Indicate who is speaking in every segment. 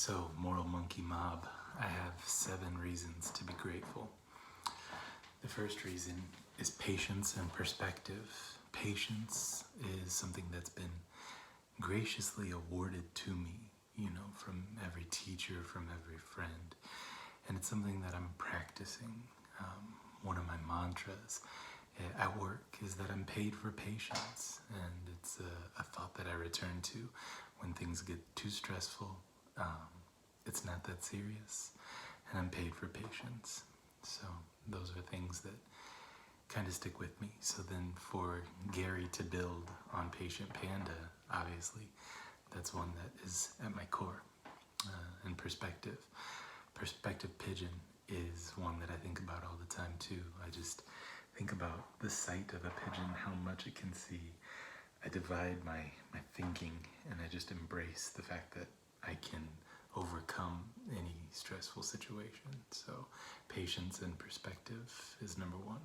Speaker 1: So, Moral Monkey Mob, I have 7 reasons to be grateful. The first reason is patience and perspective. Patience is something that's been graciously awarded to me, from every teacher, from every friend. And it's something that I'm practicing. One of my mantras at work is that I'm paid for patience. And it's a thought that I return to when things get too stressful. It's not that serious, and I'm paid for patience. So those are things that kind of stick with me. So then for Gary to build on Patient Panda, obviously, that's one that is at my core. And perspective. Perspective pigeon is one that I think about all the time too. I just think about the sight of a pigeon, how much it can see. I divide my thinking, and I just embrace the fact that I can overcome any stressful situation. So patience and perspective is number 1.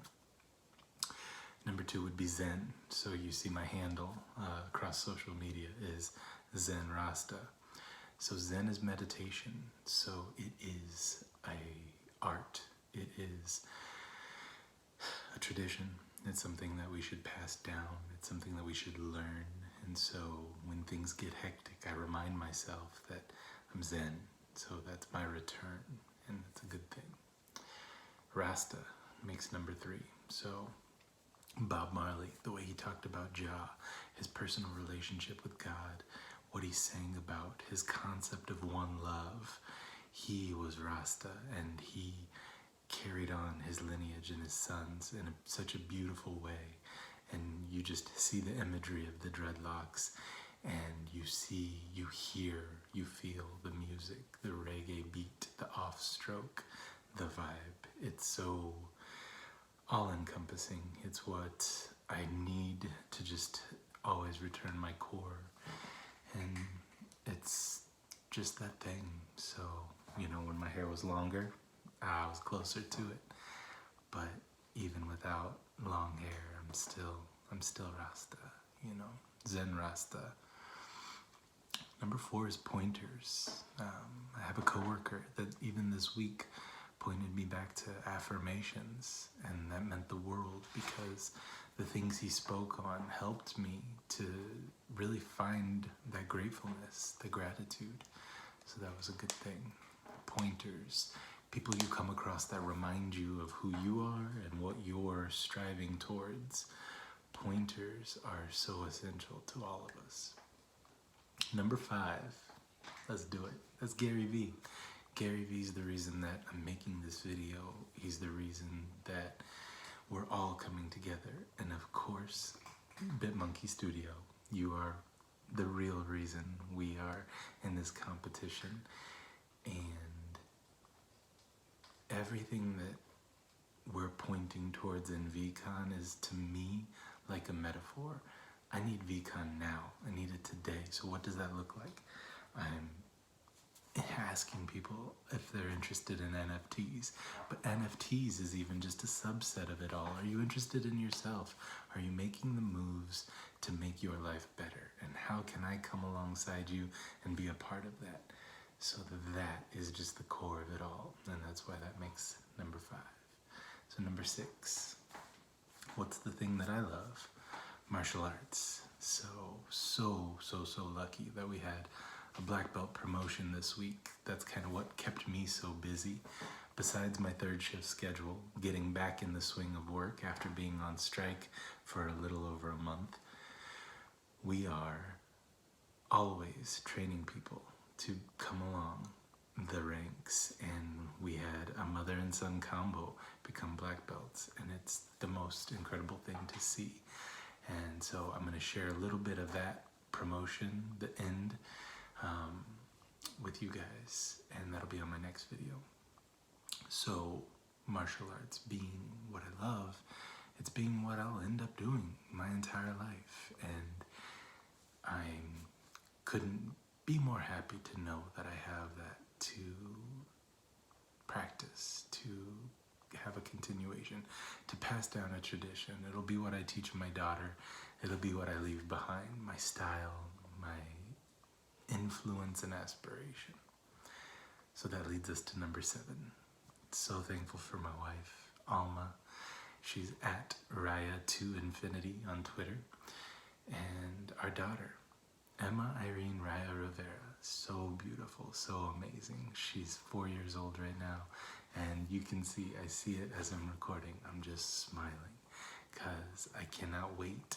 Speaker 1: Number 2 would be Zen. So you see my handle across social media is Zen Rasta. So Zen is meditation. So it is a art. It is a tradition. It's something that we should pass down. It's something that we should learn. And so when things get hectic, I remind myself that I'm Zen. So that's my return, and that's a good thing. Rasta makes number 3. So Bob Marley, the way he talked about Jah, his personal relationship with God, what he sang about, his concept of one love. He was Rasta, and he carried on his lineage and his sons in such a beautiful way. And you just see the imagery of the dreadlocks, and you see, you hear, you feel the music, the reggae beat, the off stroke, the vibe. It's so all-encompassing. It's what I need to just always return my core. And it's just that thing. So, when my hair was longer, I was closer to it. But even without long hair, I'm still Rasta, Zen Rasta. Number 4 is pointers. I have a coworker that even this week pointed me back to Affirmations, and that meant the world because the things he spoke on helped me to really find that gratefulness, the gratitude. So that was a good thing. Pointers. People you come across that remind you of who you are and what you're striving towards. Pointers are so essential to all of us. Number 5, let's do it. That's Gary V. Gary V is the reason that I'm making this video. He's the reason that we're all coming together. And of course, BitMonkey Studio, you are the real reason we are in this competition. And everything that we're pointing towards in VCon is, to me, like a metaphor. I need VCon now. I need it today. So what does that look like? I'm asking people if they're interested in NFTs. But NFTs is even just a subset of it all. Are you interested in yourself? Are you making the moves to make your life better? And how can I come alongside you and be a part of that? So that is just the core of it all. And that's why that makes number 5. So number 6, what's the thing that I love? Martial arts. So lucky that we had a black belt promotion this week. That's kind of what kept me so busy. Besides my 3rd shift schedule, getting back in the swing of work after being on strike for a little over a month, we are always training people to come along the ranks, and we had a mother and son combo become black belts, and it's the most incredible thing to see. And so I'm going to share a little bit of that promotion, the end, with you guys, and that'll be on my next video. So martial arts being what I love, it's being what I'll end up doing my entire life, and I couldn't be more happy to know that I have that to practice, to have a continuation, to pass down a tradition. It'll be what I teach my daughter. It'll be what I leave behind, my style, my influence and aspiration. So that leads us to number 7. So thankful for my wife, Alma. She's at Raya2Infinity on Twitter. And our daughter, Emma Irene Raya-Rivera. So beautiful, so amazing. She's 4 years old right now. And you can see, I see it as I'm recording. I'm just smiling because I cannot wait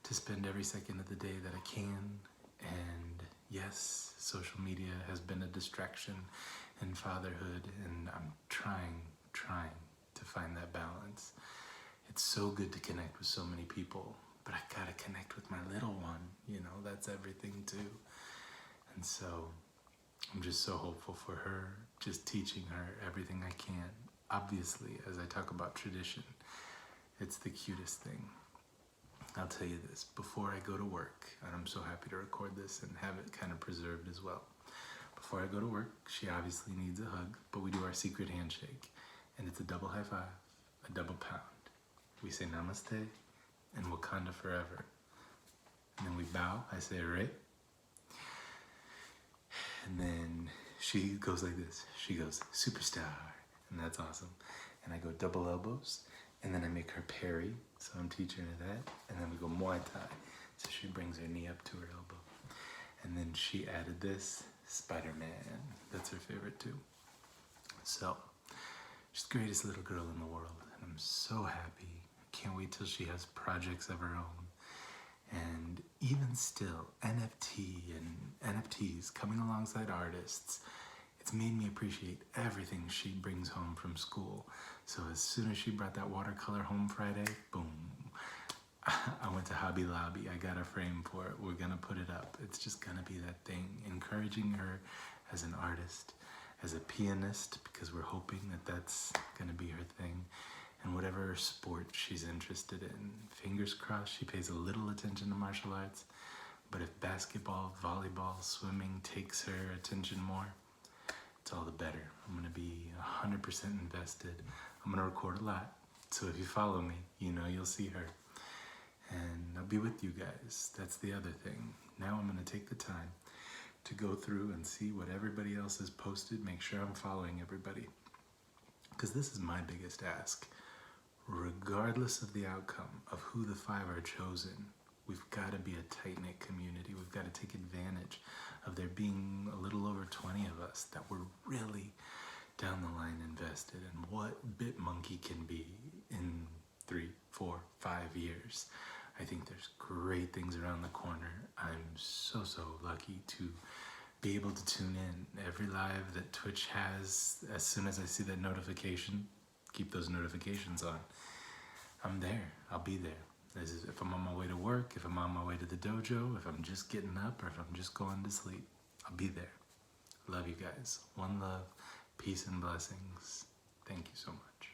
Speaker 1: to spend every second of the day that I can. And yes, social media has been a distraction in fatherhood, and I'm trying to find that balance. It's so good to connect with so many people, but I gotta connect with my little one, you know, that's everything too. And so I'm just so hopeful for her, just teaching her everything I can. Obviously, as I talk about tradition, it's the cutest thing. I'll tell you this, before I go to work, and I'm so happy to record this and have it kind of preserved as well. Before I go to work, she obviously needs a hug, but we do our secret handshake. And it's a double high five, a double pound. We say namaste and Wakanda forever. And then we bow, I say right. And then she goes like this. She goes, superstar. And that's awesome. And I go double elbows. And then I make her parry. So I'm teaching her that. And then we go Muay Thai. So she brings her knee up to her elbow. And then she added this, Spider-Man. That's her favorite too. So, she's the greatest little girl in the world. And I'm so happy. I can't wait till she has projects of her own. And even still, NFTs coming alongside artists, it's made me appreciate everything she brings home from school. So as soon as she brought that watercolor home Friday, boom, I went to Hobby Lobby. I got a frame for it. We're gonna put it up. It's just gonna be that thing, encouraging her as an artist, as a pianist, because we're hoping that that's gonna be her thing. And whatever sport she's interested in. Fingers crossed she pays a little attention to martial arts, but if basketball, volleyball, swimming takes her attention more, it's all the better. I'm gonna be 100% invested. I'm gonna record a lot, so if you follow me, you know you'll see her. And I'll be with you guys. That's the other thing. Now I'm gonna take the time to go through and see what everybody else has posted, make sure I'm following everybody. Because this is my biggest ask. Regardless of the outcome of who the 5 are chosen, we've got to be a tight-knit community. We've got to take advantage of there being a little over 20 of us that were really down the line invested in what BitMonkey can be in 3, 4, 5 years. I think there's great things around the corner. I'm so lucky to be able to tune in every live that Twitch has. As soon as I see that notification, keep those notifications on. I'm there. I'll be there. If I'm on my way to work, if I'm on my way to the dojo, if I'm just getting up, or if I'm just going to sleep, I'll be there. Love you guys. One love, peace and blessings. Thank you so much.